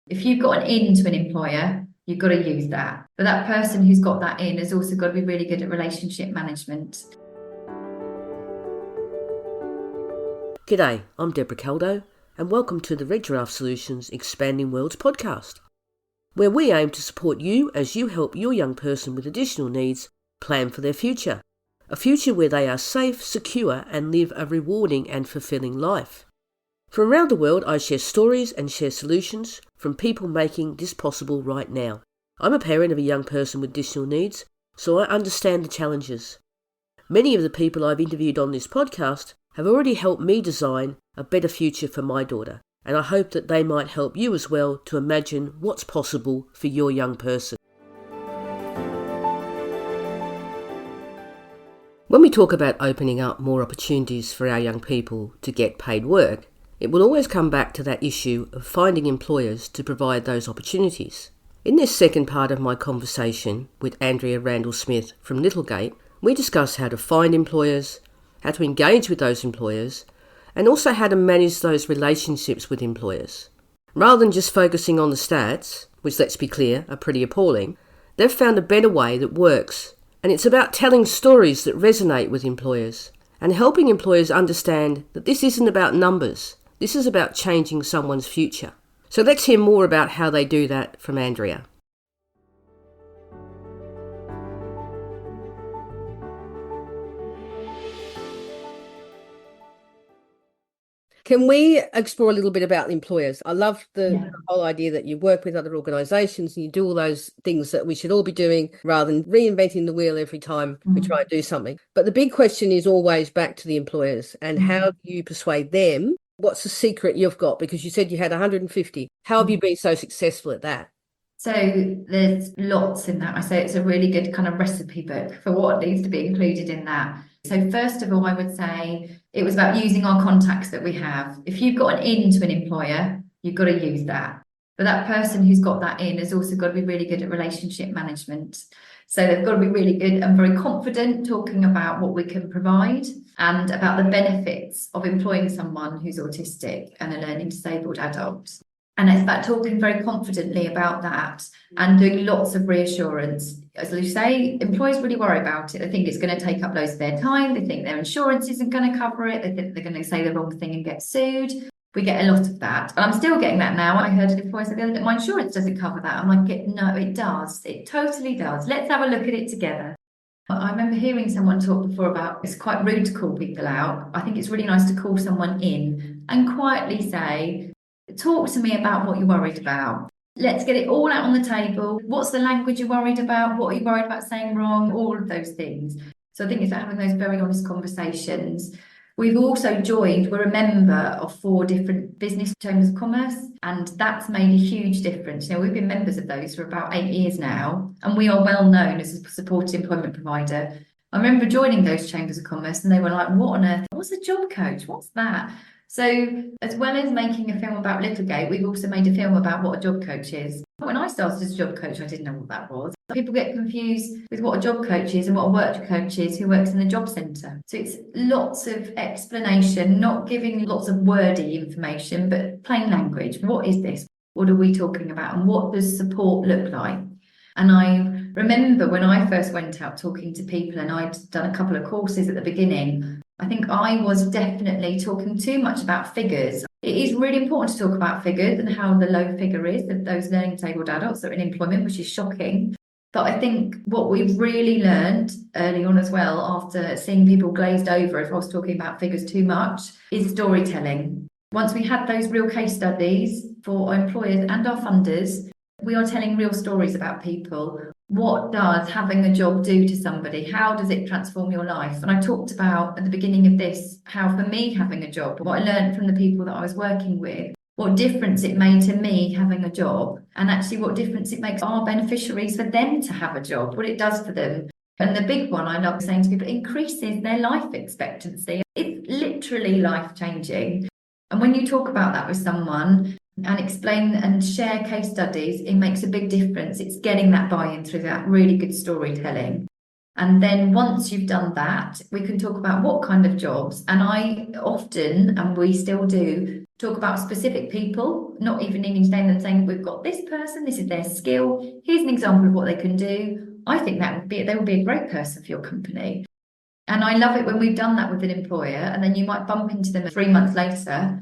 If you've got an in to an employer, you've got to use that. But that person who's got that in has also got to be really good at relationship management. G'day, I'm Deborah Caldo, and welcome to the Red Giraffe Solutions Expanding Worlds podcast, where we aim to support you as you help your young person with additional needs plan for their future. A future where they are safe, secure, and live a rewarding and fulfilling life. From around the world, I share stories and share solutions from people making this possible right now. I'm a parent of a young person with additional needs, so I understand the challenges. Many of the people I've interviewed on this podcast have already helped me design a better future for my daughter, and I hope that they might help you as well to imagine what's possible for your young person. When we talk about opening up more opportunities for our young people to get paid work, it will always come back to that issue of finding employers to provide those opportunities. In this second part of my conversation with Andrea Randall-Smith from Littlegate, we discuss how to find employers, how to engage with those employers, and also how to manage those relationships with employers. Rather than just focusing on the stats, which let's be clear are pretty appalling, they've found a better way that works, and it's about telling stories that resonate with employers and helping employers understand that this isn't about numbers, this is about changing someone's future. So let's hear more about how they do that from Andrea. Can we explore a little bit about employers? I love the whole idea that you work with other organisations and you do all those things that we should all be doing rather than reinventing the wheel every time we try and do something. But the big question is always back to the employers and how do you persuade them? What's the secret you've got? Because you said you had 150. How have you been so successful at that? So there's lots in that. I say it's a really good kind of recipe book for what needs to be included in that. So first of all, I would say it was about using our contacts that we have. If you've got an in to an employer, you've got to use that. But that person who's got that in has also got to be really good at relationship management. So they've got to be really good and very confident talking about what we can provide and about the benefits of employing someone who's autistic and a learning disabled adult. And it's about talking very confidently about that and doing lots of reassurance. As you say, employers really worry about it. They think it's going to take up loads of their time. They think their insurance isn't going to cover it. They think they're going to say the wrong thing and get sued. We get a lot of that. And I'm still getting that now. I heard an employer say the other day, my insurance doesn't cover that. I'm like, no, it does. It totally does. Let's have a look at it together. I remember hearing someone talk before about it's quite rude to call people out. I think it's really nice to call someone in and quietly say, talk to me about what you're worried about. Let's get it all out on the table. What's the language you're worried about? What are you worried about saying wrong? All of those things. So I think it's about having those very honest conversations. We've also joined, we're a member of 4 different business chambers of commerce, and that's made a huge difference. We've been members of those for about 8 years now, and we are well known as a supported employment provider. I remember joining those chambers of commerce and they were like, what on earth? What's a job coach? What's that? So as well as making a film about Littlegate, we've also made a film about what a job coach is. When I started as a job coach, I didn't know what that was. People get confused with what a job coach is and what a work coach is who works in the job centre. So it's lots of explanation, not giving lots of wordy information, but plain language. What is this? What are we talking about? And what does support look like? And I remember when I first went out talking to people and I'd done a couple of courses at the beginning, I think I was definitely talking too much about figures. It is really important to talk about figures and how the low figure is of those learning disabled adults that are in employment, which is shocking. But I think what we've really learned early on as well, after seeing people glazed over if I was talking about figures too much, is storytelling. Once we had those real case studies for our employers and our funders, we are telling real stories about people. What does having a job do to somebody? How does it transform your life? And I talked about at the beginning of this, how for me having a job, what I learned from the people that I was working with, what difference it made to me having a job, and actually what difference it makes our beneficiaries for them to have a job, what it does for them. And the big one I love saying to people, increases their life expectancy. It's literally life-changing. And when you talk about that with someone and explain and share case studies, it makes a big difference. It's getting that buy-in through that really good storytelling. And then once you've done that, we can talk about what kind of jobs. And I often, and we still do, talk about specific people, not even needing to name them, saying we've got this person, this is their skill, here's an example of what they can do. I think they would be a great person for your company. And I love it when we've done that with an employer, and then you might bump into them 3 months later.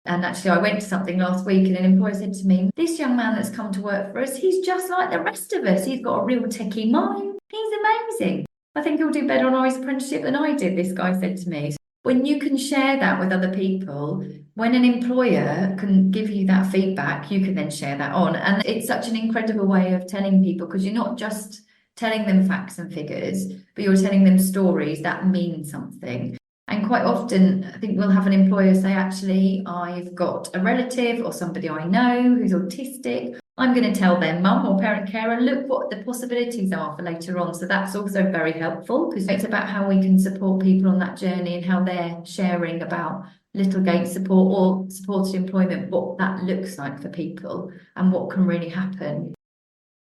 And actually, I went to something last week, and an employer said to me, "This young man that's come to work for us, he's just like the rest of us. He's got a real techie mind. He's amazing. I think he'll do better on our apprenticeship than I did," this guy said to me. When you can share that with other people, when an employer can give you that feedback, you can then share that on. And it's such an incredible way of telling people, because you're not just telling them facts and figures, but you're telling them stories that mean something. And quite often, I think we'll have an employer say, actually, I've got a relative or somebody I know who's autistic. I'm going to tell their mum or parent carer, look what the possibilities are for later on. So that's also very helpful, because it's about how we can support people on that journey and how they're sharing about Littlegate support or supported employment, what that looks like for people and what can really happen.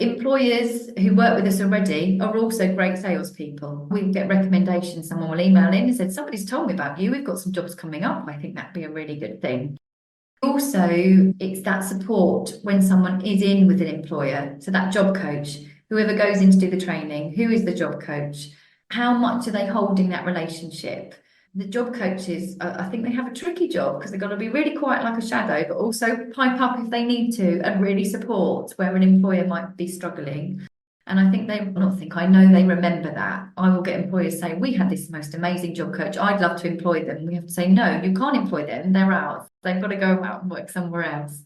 Employers who work with us already are also great salespeople. We get recommendations. Someone will email in and said, somebody's told me about you. We've got some jobs coming up. I think that'd be a really good thing. Also, it's that support when someone is in with an employer. So that job coach, whoever goes in to do the training, who is the job coach? How much are they holding that relationship? The job coaches, I think they have a tricky job, because they've got to be really quiet like a shadow, but also pipe up if they need to and really support where an employer might be struggling. And I think I know they remember that. I will get employers say, we had this most amazing job coach. I'd love to employ them. We have to say, no, you can't employ them. They're out. They've got to go out and work somewhere else.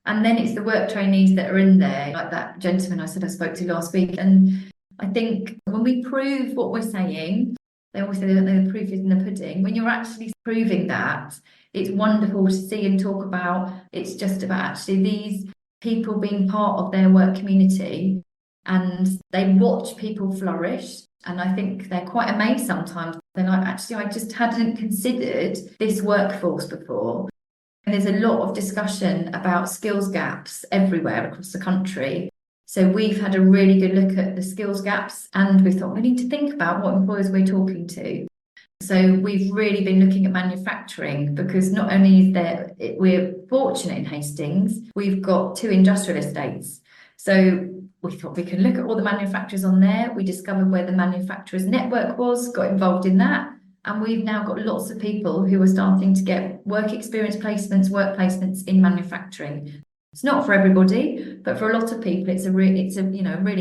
And then it's the work trainees that are in there, like that gentleman I said I spoke to last week. And I think when we prove what we're saying, they always say that the proof is in the pudding. When you're actually proving that, it's wonderful to see and talk about. It's just about actually these people being part of their work community, and they watch people flourish. And I think they're quite amazed sometimes. They're like, actually, I just hadn't considered this workforce before. And there's a lot of discussion about skills gaps everywhere across the country. So we've had a really good look at the skills gaps, and we thought we need to think about what employers we're talking to. So we've really been looking at manufacturing, because not only is we're fortunate in Hastings, we've got 2 industrial estates. So we thought we could look at all the manufacturers on there. We discovered where the manufacturers network was, got involved in that. And we've now got lots of people who are starting to get work experience placements, work placements in manufacturing. It's not for everybody, but for a lot of people, it's a really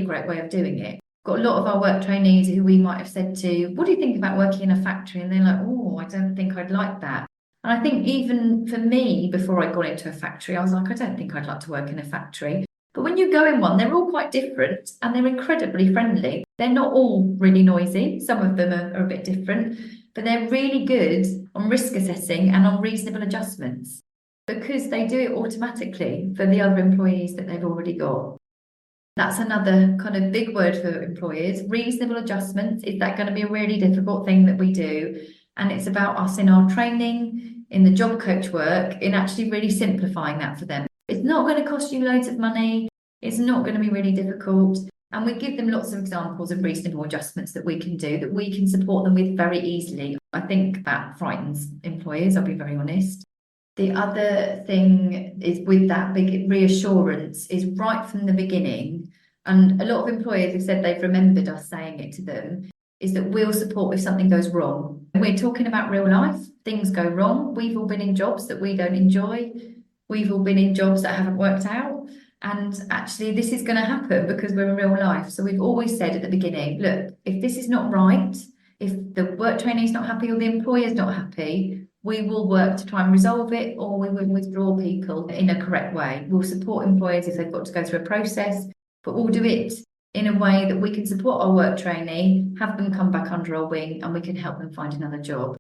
great way of doing it. Got a lot of our work trainees who we might have said to, what do you think about working in a factory? And they're like, oh, I don't think I'd like that. And I think even for me, before I got into a factory, I was like, I don't think I'd like to work in a factory. But when you go in one, they're all quite different, and they're incredibly friendly. They're not all really noisy. Some of them are a bit different, but they're really good on risk assessing and on reasonable adjustments, because they do it automatically for the other employees that they've already got. That's another kind of big word for employers. Reasonable adjustments. Is that going to be a really difficult thing that we do? And it's about us in our training, in the job coach work, in actually really simplifying that for them. It's not going to cost you loads of money. It's not going to be really difficult. And we give them lots of examples of reasonable adjustments that we can do, that we can support them with very easily. I think that frightens employers, I'll be very honest. The other thing is, with that big reassurance, is right from the beginning, and a lot of employers have said they've remembered us saying it to them, is that we'll support if something goes wrong. We're talking about real life. Things go wrong. We've all been in jobs that we don't enjoy. We've all been in jobs that haven't worked out. And actually, this is going to happen because we're in real life. So we've always said at the beginning, look, if this is not right, if the work trainee is not happy or the employer is not happy, we will work to try and resolve it, or we will withdraw people in a correct way. We'll support employers if they've got to go through a process, but we'll do it in a way that we can support our work trainee, have them come back under our wing, and we can help them find another job.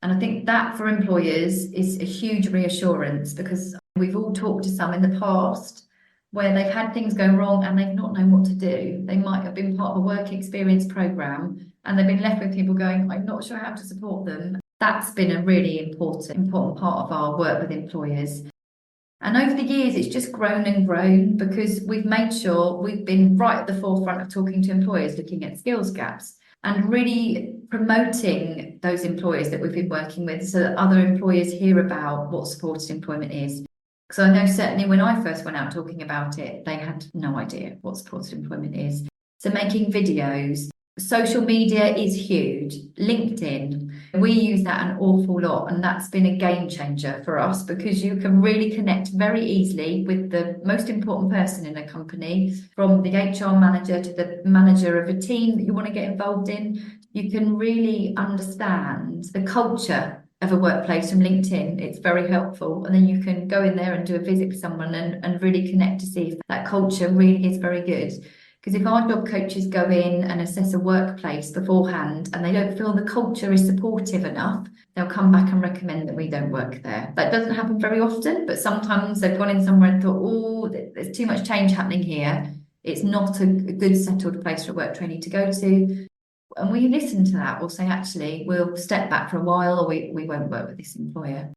And I think that for employers is a huge reassurance, because we've all talked to some in the past where they've had things go wrong and they've not known what to do. They might have been part of a work experience program and they've been left with people going, I'm not sure how to support them. That's been a really important part of our work with employers. And over the years, it's just grown and grown, because we've made sure we've been right at the forefront of talking to employers, looking at skills gaps. and really promoting those employers that we've been working with so that other employers hear about what supported employment is. So I know certainly when I first went out talking about it, they had no idea what supported employment is. So making videos, social media is huge. LinkedIn, we use that an awful lot, and that's been a game changer for us because you can really connect very easily with the most important person in a company, from the HR manager to the manager of a team that you want to get involved in. You can really understand the culture of a workplace from LinkedIn. It's very helpful. And then you can go in there and do a visit with someone and really connect to see if that culture really is very good. Because if our job coaches go in and assess a workplace beforehand and they don't feel the culture is supportive enough, they'll come back and recommend that we don't work there. That doesn't happen very often, but sometimes they've gone in somewhere and thought, oh, there's too much change happening here. It's not a good settled place for a work trainee to go to. And we listen to that. We'll say, actually, we'll step back for a while, or we won't work with this employer.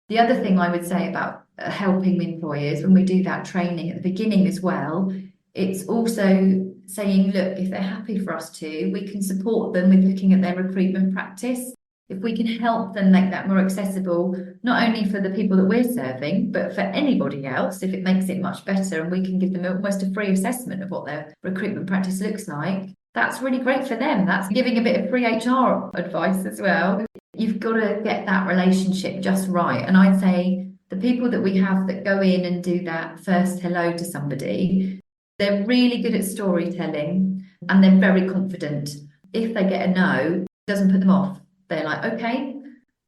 The other thing I would say about helping employers when we do that training at the beginning as well, it's also saying, look, if they're happy for us to, we can support them with looking at their recruitment practice. If we can help them make that more accessible, not only for the people that we're serving, but for anybody else, if it makes it much better and we can give them almost a free assessment of what their recruitment practice looks like, that's really great for them. That's giving a bit of free HR advice as well. You've got to get that relationship just right. And I'd say the people that we have that go in and do that first hello to somebody, they're really good at storytelling and they're very confident. If they get a no, it doesn't put them off. They're like, okay,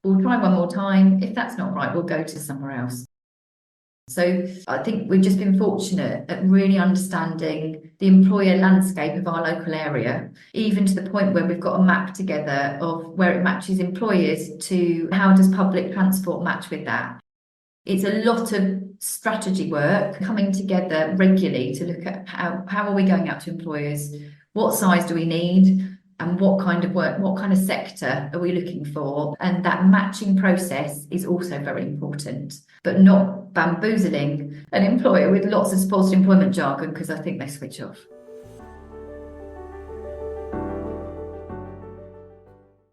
we'll try one more time. If that's not right, we'll go to somewhere else. So I think we've just been fortunate at really understanding the employer landscape of our local area, even to the point where we've got a map together of where it matches employers to how does public transport match with that. It's a lot of strategy work coming together regularly to look at how are we going out to employers, what size do we need, and what kind of work, what kind of sector are we looking for? And that matching process is also very important, but not bamboozling an employer with lots of supported employment jargon, because I think they switch off.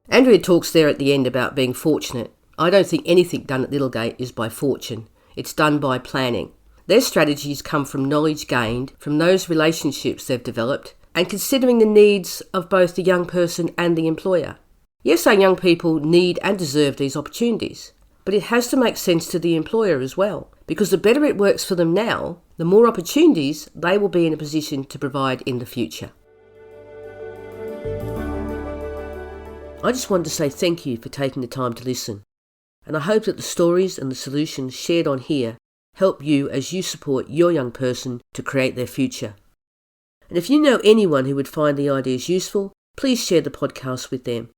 Andrea talks there at the end about being fortunate. I don't think anything done at Littlegate is by fortune. It's done by planning. Their strategies come from knowledge gained from those relationships they've developed and considering the needs of both the young person and the employer. Yes, our young people need and deserve these opportunities, but it has to make sense to the employer as well, because the better it works for them now, the more opportunities they will be in a position to provide in the future. I just wanted to say thank you for taking the time to listen, and I hope that the stories and the solutions shared on here help you as you support your young person to create their future. And if you know anyone who would find the ideas useful, please share the podcast with them.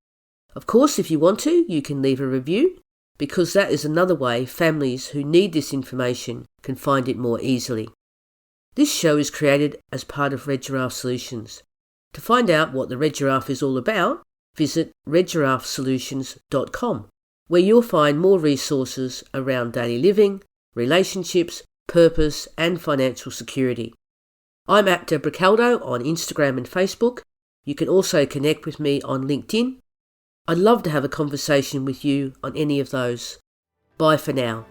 Of course, if you want to, you can leave a review, because that is another way families who need this information can find it more easily. This show is created as part of Red Giraffe Solutions. To find out what the Red Giraffe is all about, visit redgiraffesolutions.com, where you'll find more resources around daily living, relationships, purpose and financial security. I'm at Deborah Caldo on Instagram and Facebook. You can also connect with me on LinkedIn. I'd love to have a conversation with you on any of those. Bye for now.